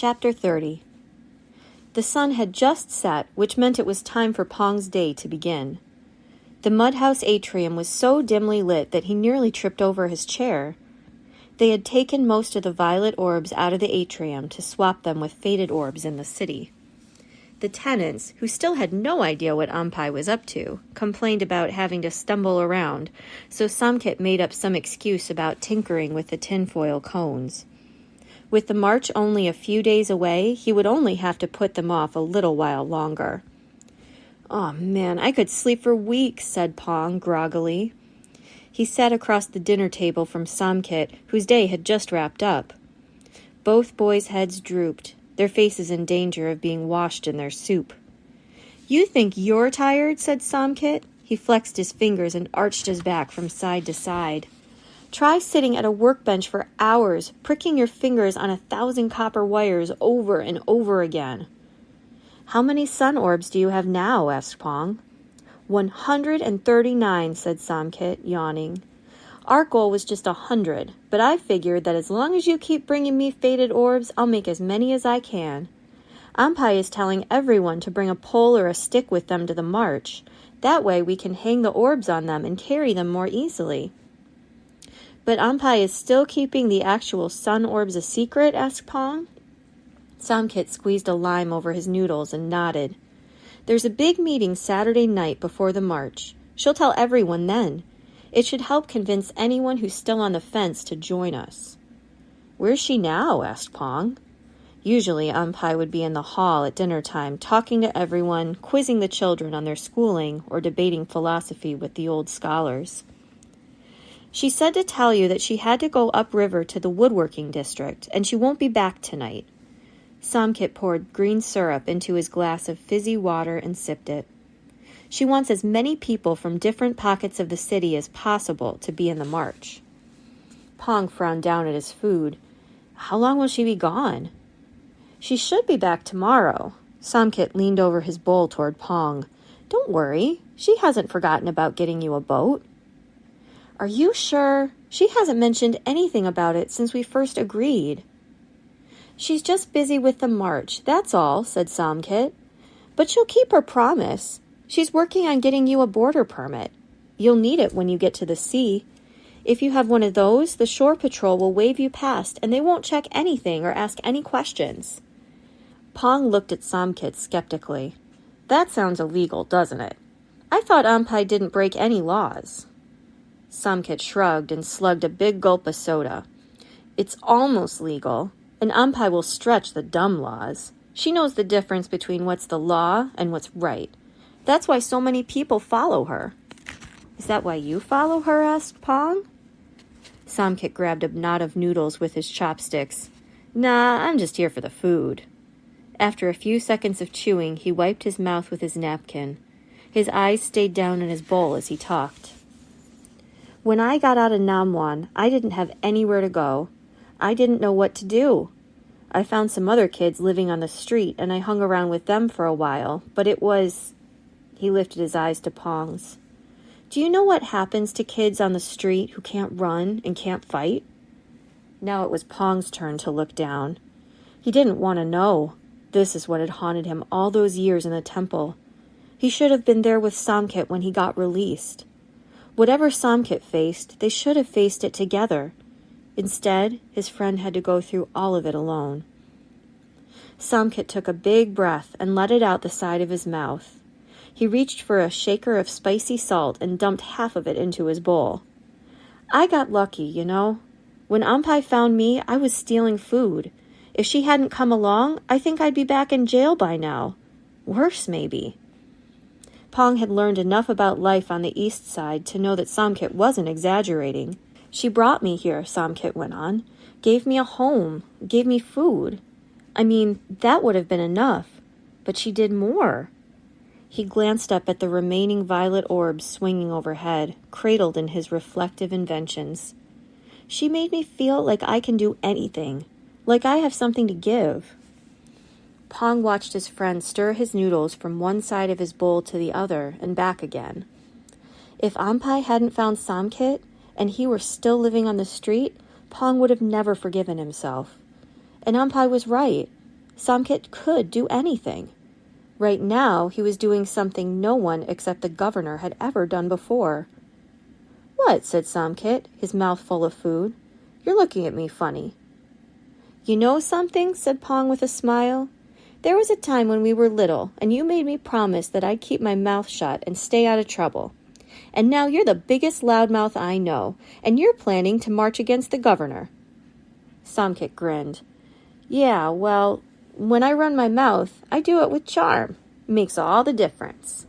Chapter 30. The sun had just set, which meant it was time for Pong's day to begin. The mud-house atrium was so dimly lit that he nearly tripped over his chair. They had taken most of the violet orbs out of the atrium to swap them with faded orbs in the city. The tenants, who still had no idea what Ampai was up to, complained about having to stumble around, so Samkit made up some excuse about tinkering with the tinfoil cones. With the march only a few days away, he would only have to put them off a little while longer. "Oh, man, I could sleep for weeks," said Pong groggily. He sat across the dinner table from Samkit, whose day had just wrapped up. Both boys' heads drooped, their faces in danger of being washed in their soup. "You think you're tired?" said Samkit. He flexed his fingers and arched his back from side to side. "Try sitting at a workbench for hours, pricking your fingers on 1,000 copper wires over and over again." "How many sun orbs do you have now?" asked Pong. 139, said Samkit, yawning. "Our goal was just 100, but I figured that as long as you keep bringing me faded orbs, I'll make as many as I can. Ampai is telling everyone to bring a pole or a stick with them to the march. That way we can hang the orbs on them and carry them more easily." "But Ampai is still keeping the actual sun orbs a secret?" asked Pong. Samkit squeezed a lime over his noodles and nodded. "There's a big meeting Saturday night before the march. She'll tell everyone then. It should help convince anyone who's still on the fence to join us." "Where's she now?" asked Pong. Usually Ampai would be in the hall at dinner time, talking to everyone, quizzing the children on their schooling, or debating philosophy with the old scholars. "She said to tell you that she had to go upriver to the woodworking district, and she won't be back tonight." Samkit poured green syrup into his glass of fizzy water and sipped it. "She wants as many people from different pockets of the city as possible to be in the march." Pong frowned down at his food. "How long will she be gone?" "She should be back tomorrow." Samkit leaned over his bowl toward Pong. "Don't worry. She hasn't forgotten about getting you a boat." "Are you sure? She hasn't mentioned anything about it since we first agreed." "She's just busy with the march, that's all," said Samkit. "But she'll keep her promise. She's working on getting you a border permit. You'll need it when you get to the sea. If you have one of those, the shore patrol will wave you past, and they won't check anything or ask any questions." Pong looked at Samkit skeptically. "That sounds illegal, doesn't it? I thought Ampai didn't break any laws." Samkit shrugged and slugged a big gulp of soda. "It's almost legal, and Ampai will stretch the dumb laws. She knows the difference between what's the law and what's right. That's why so many people follow her." "Is that why you follow her?" asked Pong. Samkit grabbed a knot of noodles with his chopsticks. "Nah, I'm just here for the food." After a few seconds of chewing, he wiped his mouth with his napkin. His eyes stayed down in his bowl as he talked. "When I got out of Namwan, I didn't have anywhere to go. I didn't know what to do. I found some other kids living on the street, and I hung around with them for a while, but it was—" He lifted his eyes to Pong's. "Do you know what happens to kids on the street who can't run and can't fight?" Now it was Pong's turn to look down. He didn't want to know. This is what had haunted him all those years in the temple. He should have been there with Samkit when he got released. Whatever Samkit faced, they should have faced it together. Instead, his friend had to go through all of it alone. Samkit took a big breath and let it out the side of his mouth. He reached for a shaker of spicy salt and dumped half of it into his bowl. "I got lucky, you know. When Ampai found me, I was stealing food. If she hadn't come along, I think I'd be back in jail by now. Worse, maybe." Pong had learned enough about life on the east side to know that Samkit wasn't exaggerating. "She brought me here," Samkit went on. "Gave me a home, gave me food. I mean, that would have been enough. But she did more." He glanced up at the remaining violet orbs swinging overhead, cradled in his reflective inventions. "She made me feel like I can do anything, like I have something to give." Pong watched his friend stir his noodles from one side of his bowl to the other and back again. If Ampai hadn't found Samkit, and he were still living on the street, Pong would have never forgiven himself. And Ampai was right. Samkit could do anything. Right now, he was doing something no one except the governor had ever done before. "What?" said Samkit, his mouth full of food. "You're looking at me funny." "You know something?" said Pong with a smile. "There was a time when we were little, and you made me promise that I'd keep my mouth shut and stay out of trouble. And now you're the biggest loudmouth I know, and you're planning to march against the governor." Samkit grinned. "Yeah, well, when I run my mouth, I do it with charm. Makes all the difference."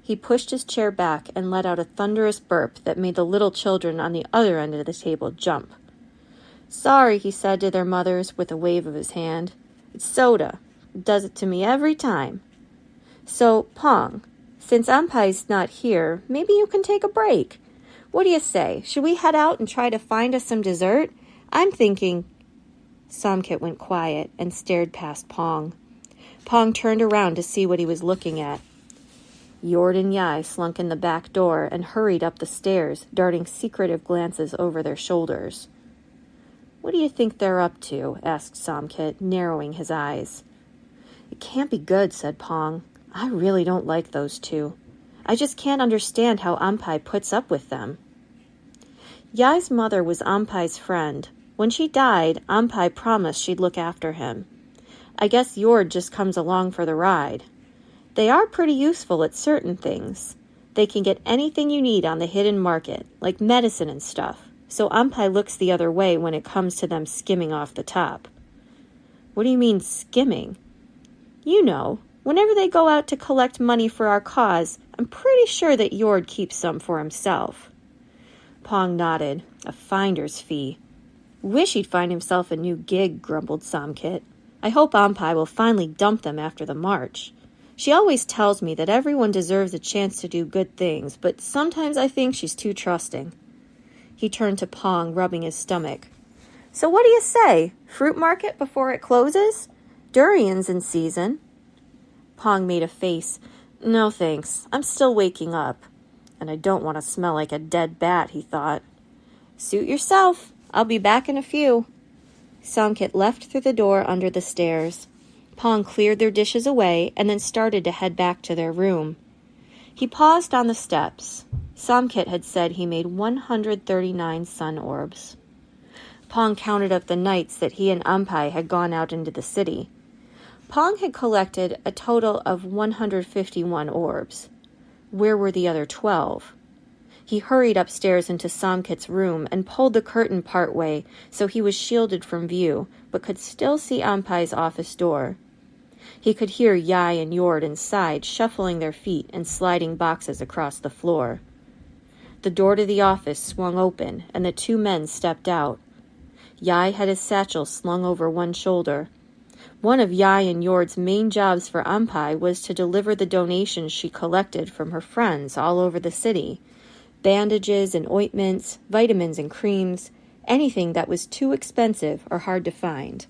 He pushed his chair back and let out a thunderous burp that made the little children on the other end of the table jump. "Sorry," he said to their mothers with a wave of his hand. "It's soda. It does it to me every time. So, Pong, since Ampai's not here, maybe you can take a break. What do you say? Should we head out and try to find us some dessert? I'm thinking—" Samkit went quiet and stared past Pong. Pong turned around to see what he was looking at. Yord and Yai slunk in the back door and hurried up the stairs, darting secretive glances over their shoulders. "What do you think they're up to?" asked Samkit, narrowing his eyes. "It can't be good," said Pong. "I really don't like those two. I just can't understand how Ampai puts up with them." Yai's mother was Ampai's friend. When she died, Ampai promised she'd look after him. I guess Yord just comes along for the ride. They are pretty useful at certain things. They can get anything you need on the hidden market, like medicine and stuff, so Ampai looks the other way when it comes to them skimming off the top. "What do you mean, skimming?" "You know, whenever they go out to collect money for our cause, I'm pretty sure that Yord keeps some for himself." Pong nodded. A finder's fee. "Wish he'd find himself a new gig," grumbled Samkit. "I hope Ampai will finally dump them after the march. She always tells me that everyone deserves a chance to do good things, but sometimes I think she's too trusting." He turned to Pong, rubbing his stomach. "So what do you say? Fruit market before it closes? Durian's in season." Pong made a face. "No thanks, I'm still waking up. And I don't want to smell like a dead bat," he thought. "Suit yourself. I'll be back in a few." Samkit left through the door under the stairs. Pong cleared their dishes away and then started to head back to their room. He paused on the steps. Samkit had said he made 139 sun orbs. Pong counted up the nights that he and Ampai had gone out into the city. Pong had collected a total of 151 orbs. Where were the other 12? He hurried upstairs into Samkit's room and pulled the curtain part way so he was shielded from view, but could still see Ampai's office door. He could hear Yai and Yord inside shuffling their feet and sliding boxes across the floor. The door to the office swung open, and the two men stepped out. Yai had his satchel slung over one shoulder. One of Yai and Yord's main jobs for Ampai was to deliver the donations she collected from her friends all over the city. Bandages and ointments, vitamins and creams, anything that was too expensive or hard to find.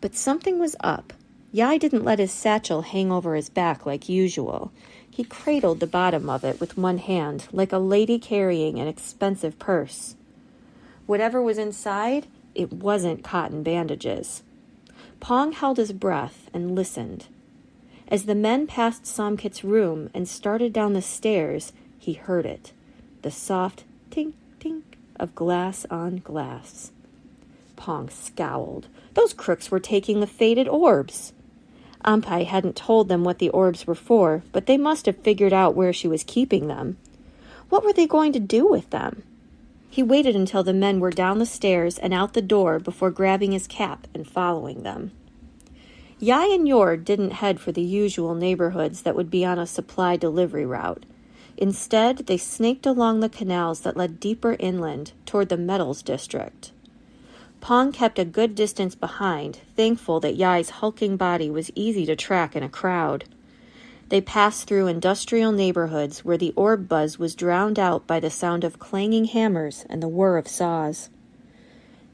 But something was up. Yai didn't let his satchel hang over his back like usual. He cradled the bottom of it with one hand, like a lady carrying an expensive purse. Whatever was inside, it wasn't cotton bandages. Pong held his breath and listened. As the men passed Samkit's room and started down the stairs, he heard it. The soft tink, tink of glass on glass. Pong scowled. Those crooks were taking the faded orbs. Ampai hadn't told them what the orbs were for, but they must have figured out where she was keeping them. What were they going to do with them? He waited until the men were down the stairs and out the door before grabbing his cap and following them. Yai and Yord didn't head for the usual neighborhoods that would be on a supply delivery route. Instead, they snaked along the canals that led deeper inland toward the metals district. Pong kept a good distance behind, thankful that Yai's hulking body was easy to track in a crowd. They passed through industrial neighborhoods where the orb buzz was drowned out by the sound of clanging hammers and the whir of saws.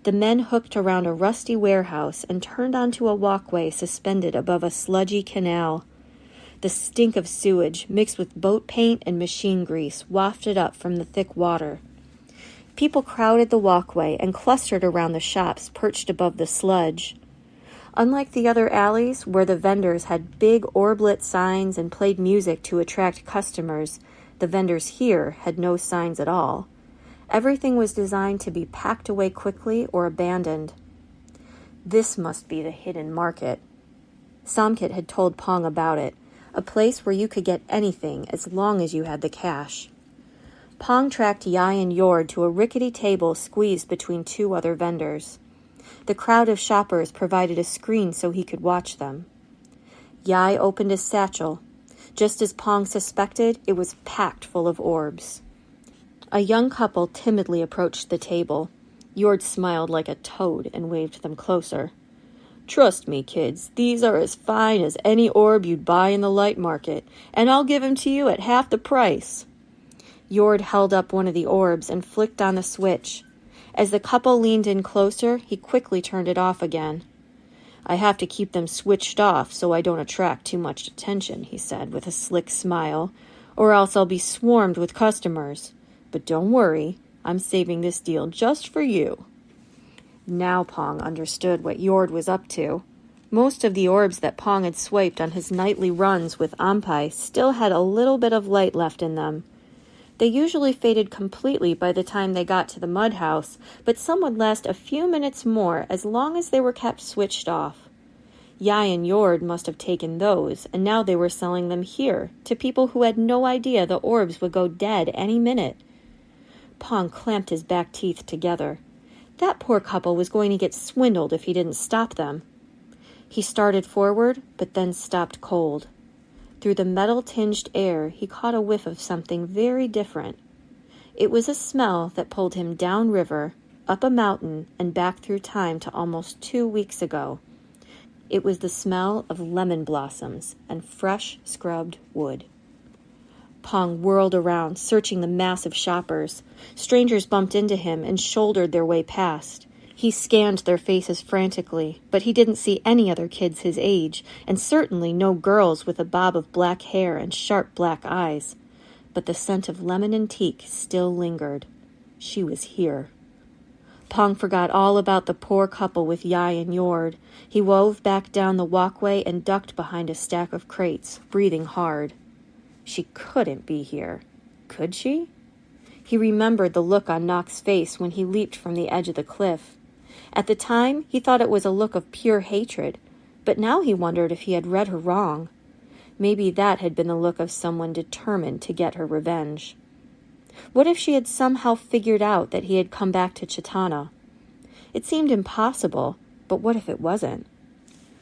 The men hooked around a rusty warehouse and turned onto a walkway suspended above a sludgy canal. The stink of sewage, mixed with boat paint and machine grease, wafted up from the thick water. People crowded the walkway and clustered around the shops perched above the sludge. Unlike the other alleys, where the vendors had big orb-lit signs and played music to attract customers, the vendors here had no signs at all. Everything was designed to be packed away quickly or abandoned. This must be the hidden market. Samkit had told Pong about it, a place where you could get anything as long as you had the cash. Pong tracked Yai and Yord to a rickety table squeezed between two other vendors. The crowd of shoppers provided a screen so he could watch them. Yai opened his satchel. Just as Pong suspected, it was packed full of orbs. A young couple timidly approached the table. Yord smiled like a toad and waved them closer. "Trust me, kids, these are as fine as any orb you'd buy in the light market, and I'll give 'em to you at half the price." Yord held up one of the orbs and flicked on the switch. As the couple leaned in closer, he quickly turned it off again. "I have to keep them switched off so I don't attract too much attention," he said with a slick smile, "or else I'll be swarmed with customers. But don't worry, I'm saving this deal just for you." Now Pong understood what Yord was up to. Most of the orbs that Pong had swiped on his nightly runs with Ampai still had a little bit of light left in them. They usually faded completely by the time they got to the mud house, but some would last a few minutes more as long as they were kept switched off. Yai and Yord must have taken those, and now they were selling them here to people who had no idea the orbs would go dead any minute. Pong clamped his back teeth together. That poor couple was going to get swindled if he didn't stop them. He started forward, but then stopped cold. Through the metal-tinged air, he caught a whiff of something very different. It was a smell that pulled him downriver, up a mountain, and back through time to almost 2 weeks ago. It was the smell of lemon blossoms and fresh scrubbed wood. Pong whirled around, searching the mass of shoppers. Strangers bumped into him and shouldered their way past. He scanned their faces frantically, but he didn't see any other kids his age, and certainly no girls with a bob of black hair and sharp black eyes. But the scent of lemon and teak still lingered. She was here. Pong forgot all about the poor couple with Yai and Yord. He wove back down the walkway and ducked behind a stack of crates, breathing hard. She couldn't be here. Could she? He remembered the look on Nock's face when he leaped from the edge of the cliff. At the time, he thought it was a look of pure hatred, but now he wondered if he had read her wrong. Maybe that had been the look of someone determined to get her revenge. What if she had somehow figured out that he had come back to Chitana? It seemed impossible, but what if it wasn't?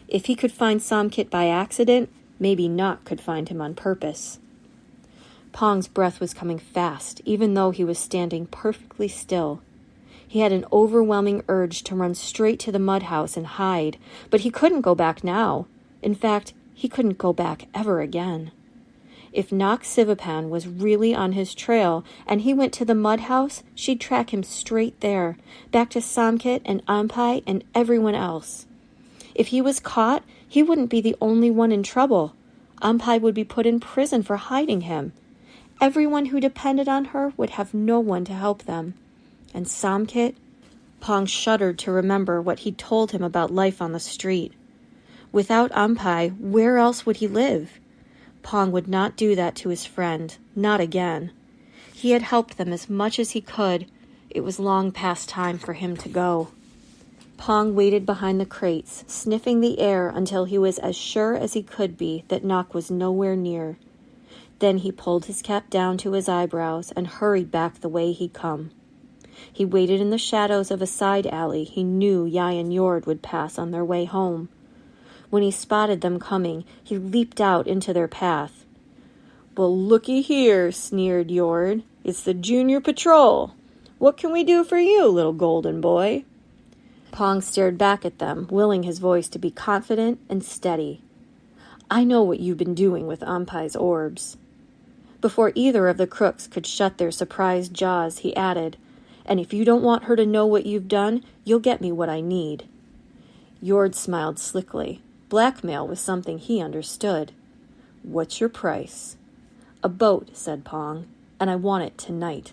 If he could find Samkit by accident, maybe Nock could find him on purpose. Pong's breath was coming fast, even though he was standing perfectly still. He had an overwhelming urge to run straight to the mud house and hide, but he couldn't go back now. In fact, he couldn't go back ever again. If Nock Sivapan was really on his trail and he went to the mud house, she'd track him straight there, back to Samkit and Ampai and everyone else. If he was caught, he wouldn't be the only one in trouble. Ampai would be put in prison for hiding him. Everyone who depended on her would have no one to help them. And Samkit? Pong shuddered to remember what he'd told him about life on the street. Without Ampai, where else would he live? Pong would not do that to his friend, not again. He had helped them as much as he could. It was long past time for him to go. Pong waited behind the crates, sniffing the air until he was as sure as he could be that Nock was nowhere near. Then he pulled his cap down to his eyebrows and hurried back the way he'd come. He waited in the shadows of a side alley he knew Yai and Yord would pass on their way home. When he spotted them coming, he leaped out into their path. "Well, looky here," sneered Yord. "It's the Junior Patrol. What can we do for you, little golden boy?" Pong stared back at them, willing his voice to be confident and steady. "I know what you've been doing with Ampai's orbs." Before either of the crooks could shut their surprised jaws, he added, "And if you don't want her to know what you've done, you'll get me what I need." Yord smiled slickly. Blackmail was something he understood. "What's your price?" "A boat," said Pong, "and I want it tonight."